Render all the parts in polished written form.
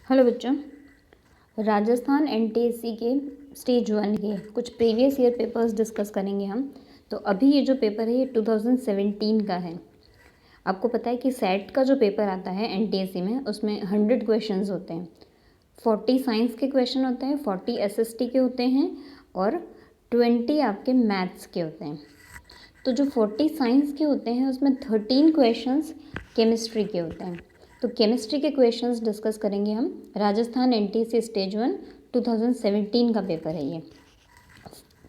Hello बच्चों, Rajasthan NTSC के stage 1 के कुछ प्रीवियस ईयर पेपर्स डिस्कस करेंगे हम। तो अभी ये जो पेपर है ये 2017 का है। आपको पता है कि सेट का जो पेपर आता है एनटीएससी में उसमें 100 क्वेश्चंस होते हैं। 40 साइंस के क्वेश्चन होते हैं, 40 एसएसटी के होते हैं और 20 आपके मैथ्स के होते हैं। तो जो 40 साइंस के होते हैं उसमें 13 क्वेश्चंस केमिस्ट्री के होते हैं। तो केमिस्ट्री के क्वेश्चंस डिस्कस करेंगे हम। राजस्थान एनटीएससी स्टेज 1 2017 का पेपर है ये।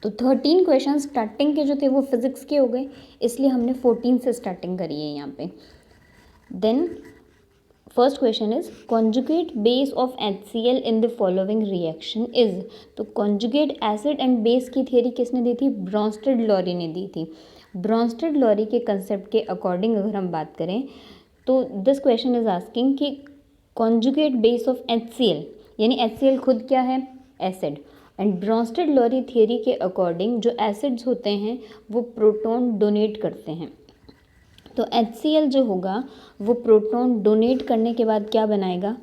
तो 13 क्वेश्चंस स्टार्टिंग के जो थे वो फिजिक्स के हो गए, इसलिए हमने 14 से स्टार्टिंग करी है यहाँ पे। Then first question is conjugate base of HCl in the following reaction is. तो कॉन्जुगेट एसिड एंड बेस की थियरी किसने दी थी? ब्रॉन्स्टेड-लॉरी ने दी थी। ब्रॉन्स्टेड-लॉरी के कंसेप्ट के अकॉर्डिंग अगर हम बात करें तो दिस क्वेश्चन इज आस्किंग कि कॉन्जुगेट बेस ऑफ HCl, यानी HCl खुद क्या है? एसिड। एंड ब्रॉन्स्टेड-लॉरी थियरी के अकॉर्डिंग जो एसिड्स होते हैं वो प्रोटॉन डोनेट करते हैं। तो HCl जो होगा वो प्रोटॉन डोनेट करने के बाद क्या बनाएगा?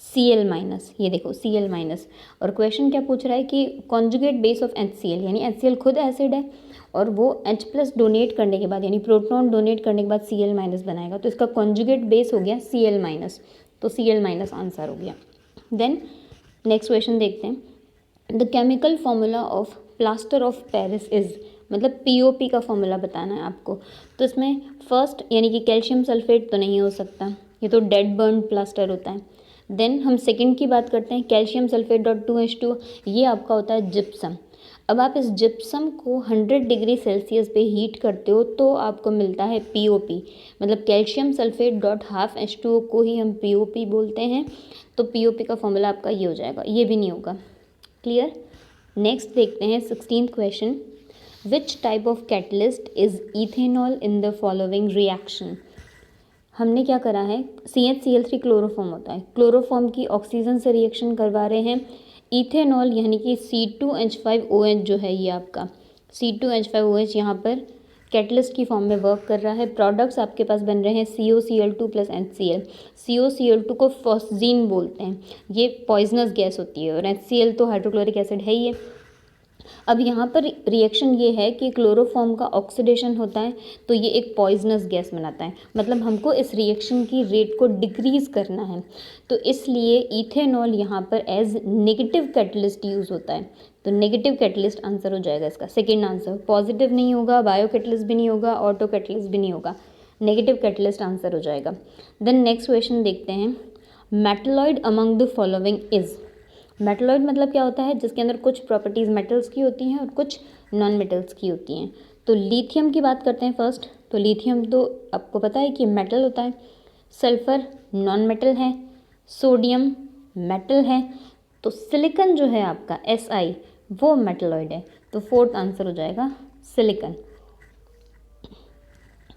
Cl-। ये देखो Cl-। और क्वेश्चन क्या पूछ रहा है कि कॉन्जुगेट बेस ऑफ HCl, यानी HCl खुद एसिड है और वो H+ डोनेट करने के बाद, यानी प्रोटॉन डोनेट करने के बाद Cl- बनाएगा। तो इसका कॉन्जुगेट बेस हो गया Cl-। तो Cl- आंसर हो गया। देन नेक्स्ट क्वेश्चन देखते हैं। The chemical formula of plaster of Paris is, मतलब POP का फॉर्मूला बताना है आपको। तो इसमें फर्स्ट यानी कि कैल्शियम सल्फेट तो नहीं हो सकता, ये तो डेड बर्न प्लास्टर होता है। देन हम सेकंड की बात करते हैं, कैल्शियम सल्फेट डॉट 2H2, ये आपका होता है जिप्सम। अब आप इस जिप्सम को 100 डिग्री सेल्सियस पे हीट करते हो तो आपको मिलता है POP, मतलब calcium sulphate dot half H2O को ही हम POP बोलते हैं। तो POP का फॉर्मूला आपका ये हो जाएगा, ये भी नहीं होगा। क्लियर। नेक्स्ट देखते हैं 16th question. Which type of catalyst is ethanol in the following reaction. हमने क्या करा है, CHCl3 क्लोरोफॉर्म होता है, क्लोरोफॉर्म की ऑक्सीजन से रिएक्शन करवा रहे हैं। इथेनॉल यानी कि C2H5OH जो है ये आपका C2H5OH यहाँ पर कैटलिस्ट की फॉर्म में वर्क कर रहा है। प्रोडक्ट्स आपके पास बन रहे हैं COCl2 + HCl। COCl2 को फॉस्जीन बोलते हैं, ये पॉइजनस गैस होती है, और HCl तो हाइड्रोक्लोरिक एसिड है ही है। अब यहाँ पर रिएक्शन ये है कि क्लोरोफॉर्म का ऑक्सीडेशन होता है तो ये एक पॉइजनस गैस बनाता है, मतलब हमको इस रिएक्शन की रेट को डिक्रीज़ करना है। तो इसलिए इथेनॉल यहाँ पर एज नेगेटिव कैटलिस्ट यूज़ होता है। तो नेगेटिव कैटलिस्ट आंसर हो जाएगा इसका, सेकेंड आंसर। पॉजिटिव नहीं होगा, बायो कैटलिस्ट भी नहीं होगा, ऑटो कैटलिस्ट भी नहीं होगा, नेगेटिव कैटलिस्ट आंसर हो जाएगा। देन नेक्स्ट क्वेश्चन देखते हैं। Metalloid among the following is. Metalloid मतलब क्या होता है? जिसके अंदर कुछ प्रॉपर्टीज़ मेटल्स की होती हैं और कुछ नॉन मेटल्स की होती हैं। तो लिथियम की बात करते हैं फर्स्ट। तो लिथियम तो आपको पता है कि मेटल होता है, सल्फर नॉन मेटल है, सोडियम मेटल है, तो सिलिकन जो है आपका Si वो मेटलॉइड है। तो फोर्थ आंसर हो जाएगा सिलिकन।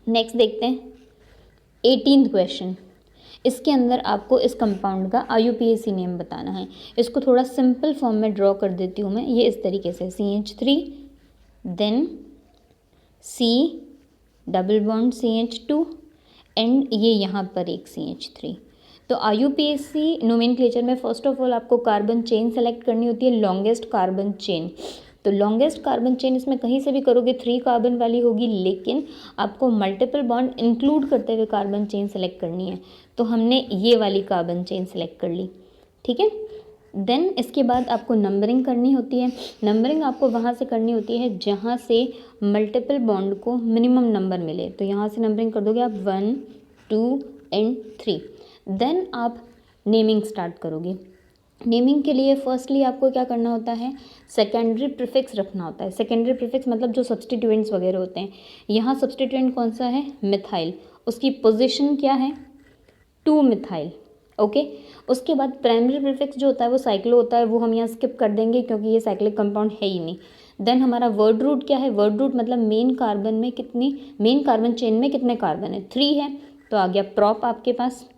नेक्स्ट देखते हैं 18th क्वेश्चन। इसके अंदर आपको इस कंपाउंड का IUPAC नेम बताना है। इसको थोड़ा सिंपल फॉर्म में ड्रॉ कर देती हूँ मैं, ये इस तरीके से CH3 then C double bond CH2 and ये यहाँ पर एक CH3। तो IUPAC नोमेनक्लेचर में फर्स्ट ऑफ ऑल आपको कार्बन चेन सेलेक्ट करनी होती है, लॉन्गेस्ट कार्बन चेन। तो लॉन्गेस्ट कार्बन चेन इसमें कहीं से भी करोगे 3 कार्बन वाली होगी, लेकिन आपको मल्टीपल बॉन्ड इंक्लूड करते हुए कार्बन चेन सेलेक्ट करनी है। तो हमने ये वाली कार्बन चेन सेलेक्ट कर ली, ठीक है। देन इसके बाद आपको नंबरिंग करनी होती है। नंबरिंग आपको वहाँ से करनी होती है जहाँ से मल्टीपल बॉन्ड को मिनिमम नंबर मिले। तो यहाँ से नंबरिंग कर दोगे आप 1 2 एंड 3। देन आप नेमिंग स्टार्ट करोगे। नेमिंग के लिए फर्स्टली आपको क्या करना होता है, सेकेंडरी प्रीफिक्स रखना होता है। सेकेंडरी प्रीफिक्स मतलब जो सब्सटीट्यूएंट्स वगैरह होते हैं। यहाँ सब्सटीट्यूएंट कौन सा है? मिथाइल। उसकी पोजीशन क्या है? 2 मिथाइल। ओके। उसके बाद प्राइमरी प्रीफिक्स जो होता है वो साइक्लो होता है, वो हम यहाँ स्किप कर देंगे क्योंकि ये साइक्लिक कंपाउंड है ही नहीं। देन हमारा वर्ड रूट क्या है? वर्ड रूट मतलब मेन कार्बन में कितनी, मेन कार्बन चेन में कितने कार्बन है? 3 है। तो आ गया प्रॉप आपके पास,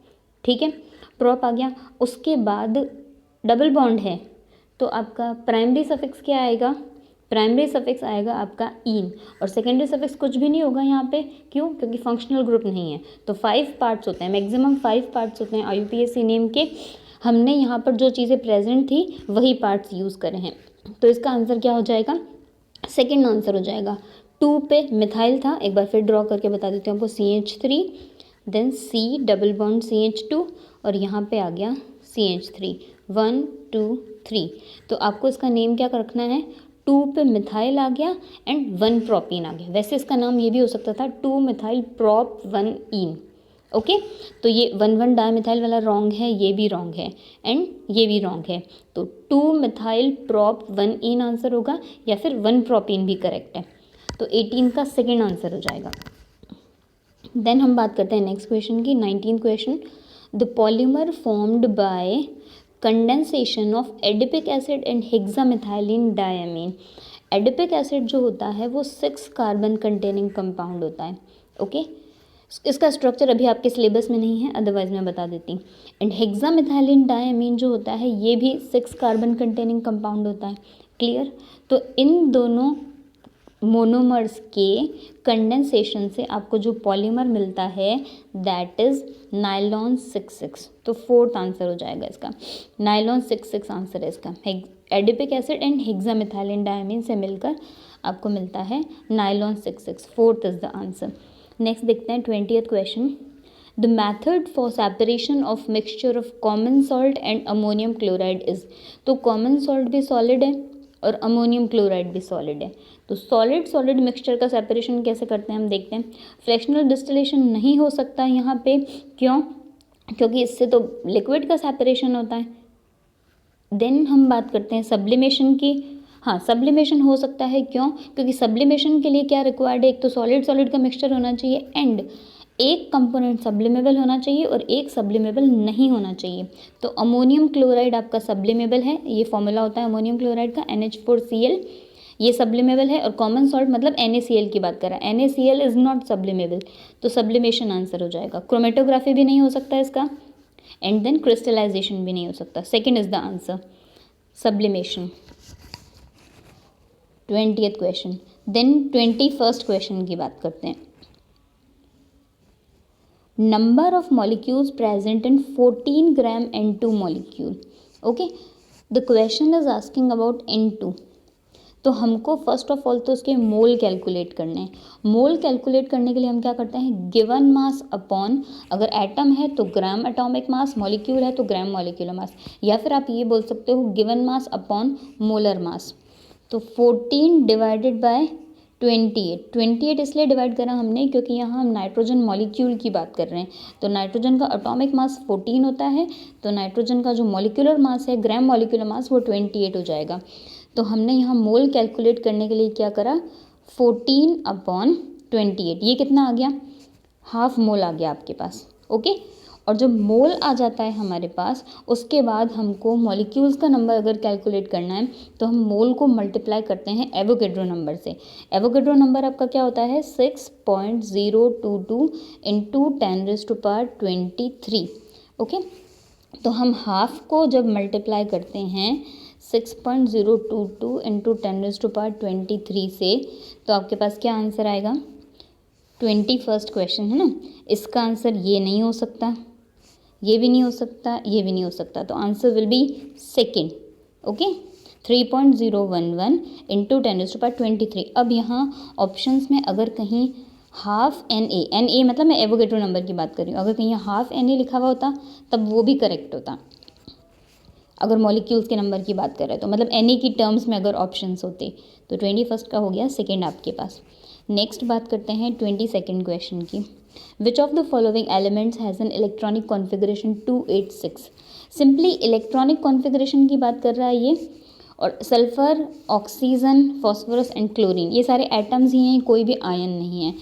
ठीक है, प्रॉप आ गया। उसके बाद डबल बॉन्ड है तो आपका प्राइमरी सफिक्स क्या आएगा? प्राइमरी सफिक्स आएगा आपका इन, और सेकेंडरी सफिक्स कुछ भी नहीं होगा यहाँ पे। क्यों? क्योंकि फंक्शनल ग्रुप नहीं है। तो 5 पार्ट्स होते हैं, मैक्सिमम 5 पार्ट्स होते हैं IUPAC नेम के। हमने यहाँ पर जो चीज़ें प्रेजेंट थी वही पार्ट्स यूज़ करे हैं। तो इसका आंसर क्या हो जाएगा, सेकेंड आंसर हो जाएगा। 2 पे मिथाइल था, एक बार फिर ड्रॉ करके बता देती हूँ आपको, CH3, then C double bond CH2 और यहाँ पे आ गया CH3, 1 2 3। तो आपको इसका नेम क्या रखना है, 2 पे मिथाइल आ गया एंड 1 प्रोपीन आ गया। वैसे इसका नाम ये भी हो सकता था 2 मिथाइल प्रोप 1 इन। ओके, तो ये 1 डायमिथाइल वाला रॉन्ग है, ये भी रॉन्ग है एंड ये भी रॉन्ग है। तो 2 मिथाइल प्रोप 1 इन आंसर होगा, या फिर 1 प्रोपीन भी करेक्ट है। तो 18 का सेकेंड आंसर हो जाएगा। देन हम बात करते हैं नेक्स्ट क्वेश्चन की, 19th question. The polymer formed by condensation of adipic acid and hexamethylene diamine. Adipic acid जो होता है वो 6 कार्बन कंटेनिंग कंपाउंड होता है। ओके, इसका स्ट्रक्चर अभी आपके सिलेबस में नहीं है, अदरवाइज मैं बता देती हूँ। एंड हेक्सामिथाइलिन डायमीन जो होता है ये भी 6 कार्बन कंटेनिंग कंपाउंड होता है। क्लियर। तो इन दोनों मोनोमर्स के कंडेंसेशन से आपको जो पॉलीमर मिलता है दैट इज नाइलॉन 66। तो फोर्थ आंसर हो जाएगा इसका, नाइलॉन 66 आंसर है इसका। Adipic acid and hexamethylene diamine से मिलकर आपको मिलता है nylon 66, fourth is the answer. Next देखते हैं 20th question. The method for separation of mixture of common salt and ammonium chloride is. तो कॉमन सॉल्ट भी सॉलिड है और अमोनियम क्लोराइड भी सॉलिड है। तो सॉलिड सॉलिड मिक्सचर का सेपरेशन कैसे करते हैं हम देखते हैं। फ्रैक्शनल डिस्टिलेशन नहीं हो सकता यहाँ पे, क्यों, क्योंकि इससे तो लिक्विड का सेपरेशन होता है। देन हम बात करते हैं सब्लिमेशन की। हाँ, सब्लिमेशन हो सकता है, क्यों, क्योंकि सब्लिमेशन के लिए क्या रिक्वायर्ड है, एक तो सॉलिड सॉलिड का मिक्सचर होना चाहिए एंड एक कंपोनेंट सब्लिमेबल होना चाहिए और एक सब्लिमेबल नहीं होना चाहिए। तो अमोनियम क्लोराइड आपका सब्लिमेबल है, ये फॉर्मूला होता है अमोनियम क्लोराइड का NH4Cl, ये सब्लिमेबल है। और कॉमन सॉल्ट मतलब NaCl की बात कर रहा है, NaCl इज नॉट सब्लिमेबल, तो सब्लिमेशन आंसर हो जाएगा। क्रोमेटोग्राफी भी नहीं हो सकता इसका एंड देन क्रिस्टलाइजेशन भी नहीं हो सकता, second is the answer, sublimation. 20th question. Then 21st question की बात करते हैं। Number of molecules present in 14 gram N2 molecule. Okay, the question is asking about N2। तो हमको फर्स्ट ऑफ ऑल तो उसके मोल कैलकुलेट करने हैं। मोल कैलकुलेट करने के लिए हम क्या करते हैं, गिवन मास अपॉन, अगर एटम है तो ग्राम एटॉमिक मास, मॉलिक्यूल है तो ग्राम मॉलिक्यूलर मास, या फिर आप ये बोल सकते हो given mass upon molar mass. तो 14 डिवाइडेड बाय 28 इसलिए डिवाइड करा हमने क्योंकि यहाँ हम नाइट्रोजन मॉलिक्यूल की बात कर रहे हैं। तो नाइट्रोजन का एटॉमिक मास 14 होता है, तो नाइट्रोजन का जो मॉलिक्यूलर मास है, ग्राम मॉलिक्यूलर मास, वो 28 हो जाएगा। तो हमने यहाँ मोल कैलकुलेट करने के लिए क्या करा, 14 अपॉन 28, ये कितना आ गया, हाफ मोल आ गया आपके पास। ओके, और जब मोल आ जाता है हमारे पास, उसके बाद हमको मॉलिक्यूल्स का नंबर अगर कैलकुलेट करना है तो हम मोल को मल्टीप्लाई करते हैं एवोगेड्रो नंबर से। एवोगेड्रो नंबर आपका क्या होता है, 6.022 इंटू 10⁻23। ओके, तो हम हाफ को जब मल्टीप्लाई करते हैं 6.022 इंटू 10⁻23 से, तो आपके पास क्या आंसर आएगा, 21st क्वेश्चन है ना, इसका आंसर ये नहीं हो सकता, ये भी नहीं हो सकता, ये भी नहीं हो सकता, तो answer will be second. Okay, 3.011 into 10⁻23। अब यहाँ ऑप्शंस में अगर कहीं हाफ NA मतलब मैं एवोगेड्रो नंबर की बात कर रही हूँ, अगर कहीं हाफ NA लिखा हुआ होता तब वो भी करेक्ट होता, अगर मॉलिक्यूल्स के नंबर की बात कर रहे हैं तो, मतलब NA की टर्म्स में अगर ऑप्शंस होते। तो 21st का हो गया सेकेंड आपके पास। नेक्स्ट बात करते हैं 22nd क्वेश्चन की। Which of the following elements has an electronic configuration 286। Simply electronic configuration की बात कर रहा है ये, और sulphur, oxygen, phosphorus and chlorine ये सारे एटम्स ही हैं, कोई भी आयन नहीं है।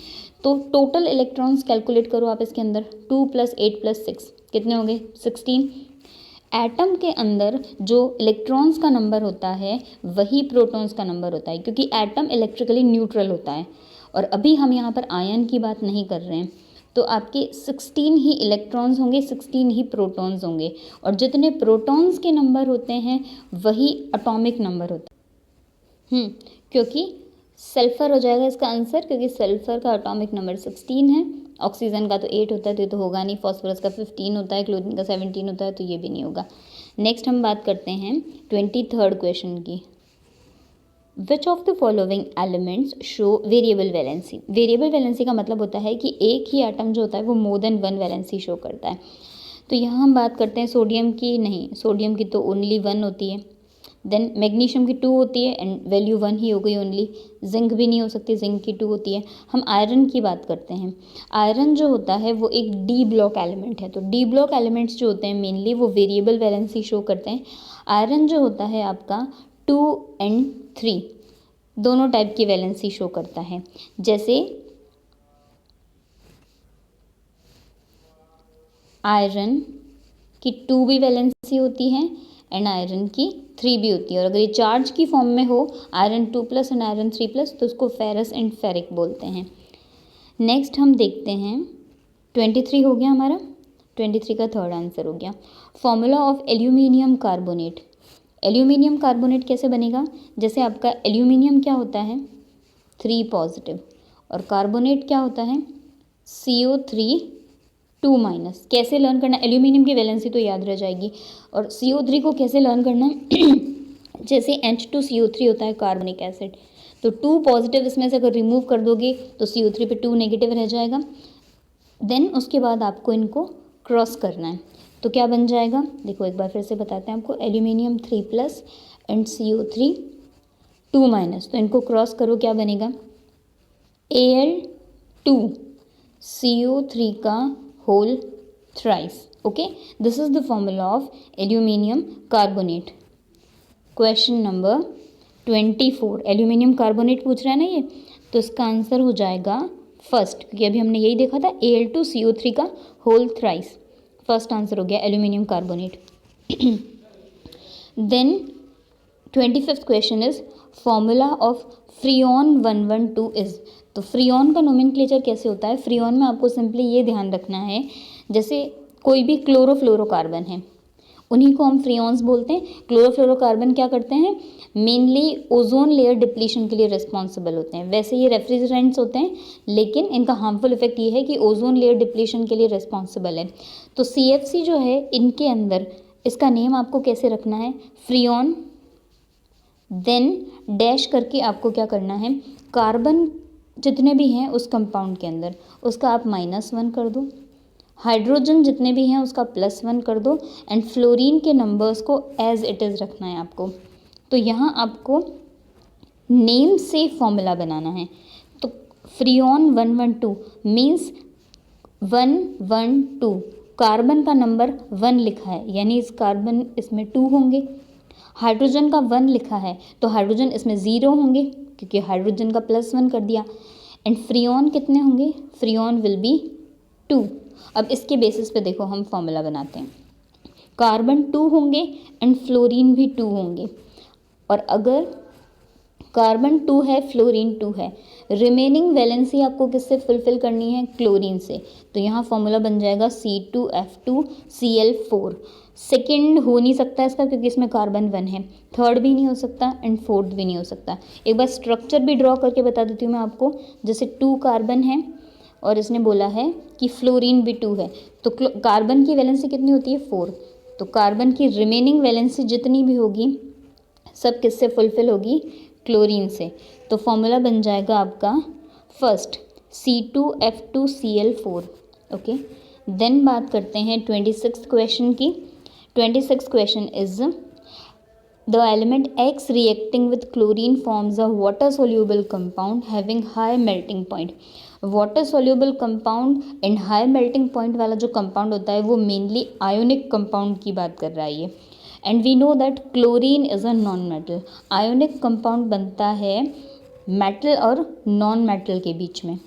तो टोटल इलेक्ट्रॉन्स कैलकुलेट करो आप इसके अंदर, 2 + 8 + 6 कितने हो गए, 16। एटम के अंदर जो इलेक्ट्रॉन्स का नंबर होता है वही प्रोटॉन्स का नंबर होता है, क्योंकि एटम इलेक्ट्रिकली न्यूट्रल होता है, और अभी हम यहाँ पर आयन की बात नहीं कर रहे हैं। तो आपके 16 ही इलेक्ट्रॉन्स होंगे, 16 ही प्रोटॉन्स होंगे, और जितने प्रोटॉन्स के नंबर होते हैं वही एटॉमिक नंबर होता है। क्योंकि सल्फ़र हो जाएगा इसका आंसर, क्योंकि सल्फ़र का एटॉमिक नंबर 16 है ऑक्सीजन का तो 8 होता है तो ये तो होगा नहीं, फॉस्फोरस का 15 होता है, क्लोरीन का 17 होता है तो ये भी नहीं होगा। नेक्स्ट हम बात करते हैं 23rd क्वेश्चन की। Which of the following elements show variable valency. Variable valency का मतलब होता है कि एक ही एटम जो होता है वो more than one valency show करता है। तो यहाँ हम बात करते हैं सोडियम की, नहीं सोडियम की तो ओनली 1 होती है। देन मैग्नीशियम की 2 होती है एंड वैल्यू 1 ही हो गई ओनली। जिंक भी नहीं हो सकती, जिंक की 2 होती है। हम आयरन की बात करते हैं। आयरन जो होता है वो एक डी ब्लॉक एलिमेंट है, तो डी ब्लॉक एलिमेंट्स जो होते हैं मेनली वो वेरिएबल वैलेंसी शो करते हैं। आयरन जो होता है आपका 2 and 3 दोनों टाइप की वैलेंसी शो करता है। जैसे आयरन की 2 भी वैलेंसी होती है एंड आयरन की 3 भी होती है। और अगर ये चार्ज की फॉर्म में हो आयरन 2+ एंड आयरन 3+ तो उसको फेरस एंड फेरिक बोलते हैं। नेक्स्ट हम देखते हैं 23 हो गया हमारा, 23 का थर्ड आंसर हो गया। Formula of aluminium carbonate. Aluminium carbonate कैसे बनेगा, जैसे आपका एल्यूमिनियम क्या होता है 3+ और कार्बोनेट क्या होता है CO3 2-। कैसे लर्न करना, एल्यूमिनियम की वैलेंसी तो याद रह जाएगी। और CO3 को कैसे लर्न करना है जैसे H2CO3 होता है कार्बनिक एसिड, तो 2+ इसमें से अगर रिमूव कर दोगे तो CO3 पे 2 नेगेटिव रह जाएगा। देन उसके बाद आपको इनको क्रॉस करना है, तो क्या बन जाएगा देखो एक बार फिर से बताते हैं आपको। एल्यूमिनियम 3+ एंड CO3 2-, तो इनको क्रॉस करो क्या बनेगा Al2 CO3 का whole thrice. Okay, this is the formula of aluminium carbonate. Question number 24 aluminium carbonate पूछ रहा है ना ये, तो इसका आंसर हो जाएगा फर्स्ट, क्योंकि अभी हमने यही देखा था Al2 CO3 का होल थ्राइस। फर्स्ट आंसर हो गया aluminium carbonate. Then 25th question is formula of freon 112 is. तो फ्रियोन का नोमेनक्लेचर कैसे होता है, फ्रियोन में आपको सिंपली ये ध्यान रखना है, जैसे कोई भी क्लोरोफ्लोरोकार्बन है उन्हीं को हम फ्रियोन्स बोलते हैं। क्लोरोफ्लोरोकार्बन क्या करते हैं, मेनली ओजोन लेयर डिप्लीशन के लिए रिस्पॉन्सिबल होते हैं। वैसे ये रेफ्रिजरेंट्स होते हैं लेकिन इनका हार्मफुल इफेक्ट ये है कि ओजोन लेयर डिप्लीशन के लिए रिस्पॉन्सिबल है। तो CFC जो है इनके अंदर इसका नेम आपको कैसे रखना है फ्रियोन, देन डैश करके आपको क्या करना है कार्बन जितने भी हैं उस कंपाउंड के अंदर उसका आप -1 कर दो, हाइड्रोजन जितने भी हैं उसका +1 कर दो एंड फ्लोरीन के नंबर्स को एज इट इज़ रखना है आपको। तो यहाँ आपको नेम से फॉर्मूला बनाना है। तो फ्रियोन 112 मीन्स 112 कार्बन का नंबर 1 लिखा है यानी इस कार्बन इसमें 2 होंगे। हाइड्रोजन का 1 लिखा है तो हाइड्रोजन इसमें 0 होंगे क्योंकि हाइड्रोजन का +1 कर दिया। एंड फ्रियोन कितने होंगे, फ्रियोन विल बी 2। अब इसके बेसिस पे देखो हम फॉर्मूला बनाते हैं। कार्बन 2 होंगे एंड फ्लोरीन भी 2 होंगे, और अगर कार्बन 2 है फ्लोरीन 2 है, रिमेनिंग वैलेंसी आपको किससे फुलफिल करनी है, क्लोरीन से। तो यहाँ फॉर्मूला बन जाएगा C2F2Cl4। सेकेंड हो नहीं सकता इसका क्योंकि इसमें कार्बन 1 है, थर्ड भी नहीं हो सकता एंड फोर्थ भी नहीं हो सकता। एक बार स्ट्रक्चर भी ड्रॉ करके बता देती हूँ मैं आपको। जैसे 2 कार्बन है और इसने बोला है कि फ्लोरीन भी 2 है, तो कार्बन की वैलेंसी कितनी होती है 4। तो कार्बन की रिमेनिंग वैलेंसी जितनी भी होगी सब किससे फुलफिल होगी, क्लोरीन से। तो फॉर्मूला बन जाएगा आपका फर्स्ट C2F2Cl4। ओके, देन बात करते हैं 26th क्वेश्चन की। 26th question is the element X reacting with chlorine forms a water soluble compound having high melting point। Water soluble compound and high melting point वाला जो compound होता है वो mainly ionic compound की बात कर रहा है ये। And we know that chlorine is a non metal. Ionic compound बनता है मेटल और नॉन मेटल के बीच में,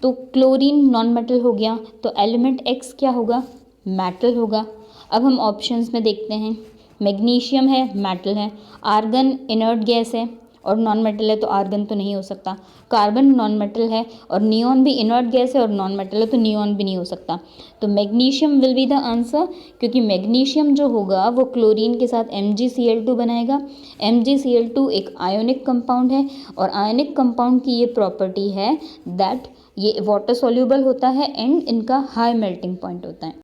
तो क्लोरीन नॉन मेटल हो गया, तो एलिमेंट X क्या होगा, मेटल होगा। अब हम ऑप्शंस में देखते हैं, मैग्नीशियम है मेटल है, आर्गन इनर्ट गैस है और नॉन मेटल है तो आर्गन तो नहीं हो सकता, कार्बन नॉन मेटल है और नियॉन भी इनर्ट गैस है और नॉन मेटल है तो नियॉन भी नहीं हो सकता। तो magnesium will be the answer, क्योंकि मैग्नीशियम जो होगा वो क्लोरीन के साथ MgCl2 बनाएगा। MgCl2 एक आयोनिक कंपाउंड है और आयोनिक कंपाउंड की ये प्रॉपर्टी है दैट ये वाटर सॉल्यूबल होता है एंड इनका हाई मेल्टिंग पॉइंट होता है।